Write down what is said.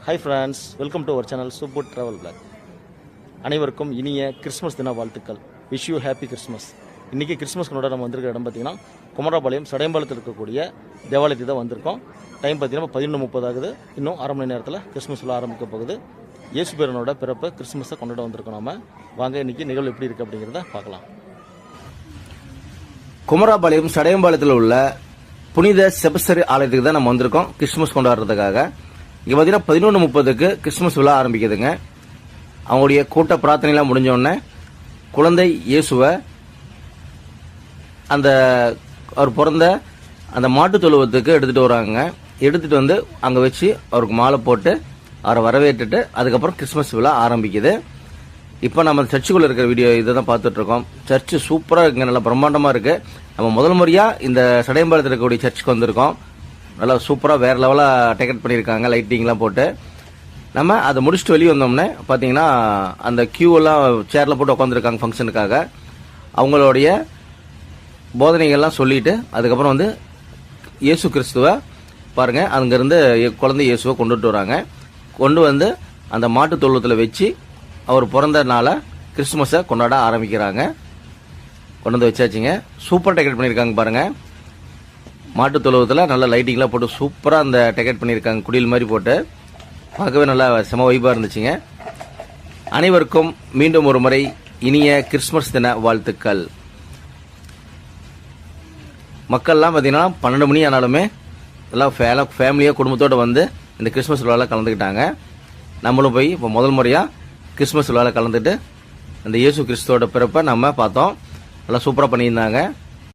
Hi friends, welcome to our channel super travel blog. அனைவருக்கும் இனிய Christmas தின வாழ்த்துக்கள். Wish you happy Christmas. இன்றைக்கி கிறிஸ்மஸ் கொண்டாட நம்ம வந்திருக்கிற இடம் பார்த்திங்கன்னா குமராபாளையம் சடையம்பாளையத்தில் இருக்கக்கூடிய தேவாலயத்துக்கு தான் வந்திருக்கோம். டைம் பார்த்திங்கன்னா 11:30 ஆகுது. இன்னும் அரை மணி நேரத்தில் கிறிஸ்மஸ் விழா ஆரம்பிக்க போகுது. இயேசு பேரனோட பிறப்பு கிறிஸ்மஸை கொண்டாட வந்திருக்கோம். நம்ம வாங்க இன்றைக்கி நிகழ்வு எப்படி இருக்குது அப்படிங்கிறத பார்க்கலாம். குமராபாளையம் சடையம்பாளையத்தில் உள்ள புனித செபஸ்டர் ஆலயத்துக்கு தான் நம்ம வந்திருக்கோம் கிறிஸ்மஸ் கொண்டாடுறதுக்காக. இங்கே பார்த்தீங்கன்னா 11:30க்கு கிறிஸ்மஸ் விழா ஆரம்பிக்குதுங்க. அவங்களுடைய கூட்ட பிரார்த்தனைலாம் முடிஞ்சோடனே குழந்தை இயேசுவை அந்த அவர் பிறந்த அந்த மாட்டு தொழுவத்துக்கு எடுத்துகிட்டு வராங்க. எடுத்துகிட்டு வந்து அங்கே வச்சு அவருக்கு மாலை போட்டு அவரை வரவேற்றுட்டு அதுக்கப்புறம் கிறிஸ்மஸ் விழா ஆரம்பிக்குது. இப்போ நம்ம சர்ச்சுக்குள்ளே இருக்கிற வீடியோ இதை தான் பார்த்துட்ருக்கோம். சர்ச்சு சூப்பராக இருக்குங்க, நல்லா பிரம்மாண்டமாக இருக்குது. நம்ம முதல் முறையாக இந்த சடையம்பாளையத்தில் இருக்கக்கூடிய சர்ச்சுக்கு வந்திருக்கோம். நல்லா சூப்பராக வேறு லெவலாக டெக்கரேட் பண்ணியிருக்காங்க, லைட்டிங்லாம் போட்டு. நம்ம அதை முடிச்சுட்டு வெளியே வந்தோம்னே பார்த்தீங்கன்னா அந்த கியூவெல்லாம் சேரில் போட்டு உட்காந்துருக்காங்க ஃபங்க்ஷனுக்காக. அவங்களுடைய போதனைகள்லாம் சொல்லிட்டு அதுக்கப்புறம் வந்து இயேசு கிறிஸ்துவை பாருங்கள், அங்கேருந்து குழந்தை இயேசுவை கொண்டுட்டு வராங்க. கொண்டு வந்து அந்த மாட்டு தொழுவத்தில் வச்சு அவர் பிறந்த நாளை கிறிஸ்துமஸை கொண்டாட ஆரம்பிக்கிறாங்க. கொண்டு வந்து வச்சாச்சுங்க. சூப்பராக டெக்கரேட் பண்ணியிருக்காங்க பாருங்கள். மாட்டு தொழுவத்தில் நல்ல லைட்டிங்லாம் போட்டு சூப்பராக அந்த டெக்கரேட் பண்ணியிருக்காங்க, குடில் மாதிரி போட்டு. பார்க்கவே நல்லா செம வைப்பாக இருந்துச்சுங்க. அனைவருக்கும் மீண்டும் ஒரு முறை இனிய கிறிஸ்மஸ் தின வாழ்த்துக்கள். மக்கள்லாம் பார்த்தீங்கன்னா 12 மணி ஆனாலுமே எல்லாம் ஃபேமிலியாக குடும்பத்தோடு வந்து இந்த கிறிஸ்மஸ் விழாவில் கலந்துக்கிட்டாங்க. நம்மளும் போய் இப்போ முதல் முறையாக கிறிஸ்மஸ் விழாவில் கலந்துட்டு அந்த இயேசு கிறிஸ்துவோட பிறப்பை நம்ம பார்த்தோம். நல்லா சூப்பராக பண்ணியிருந்தாங்க.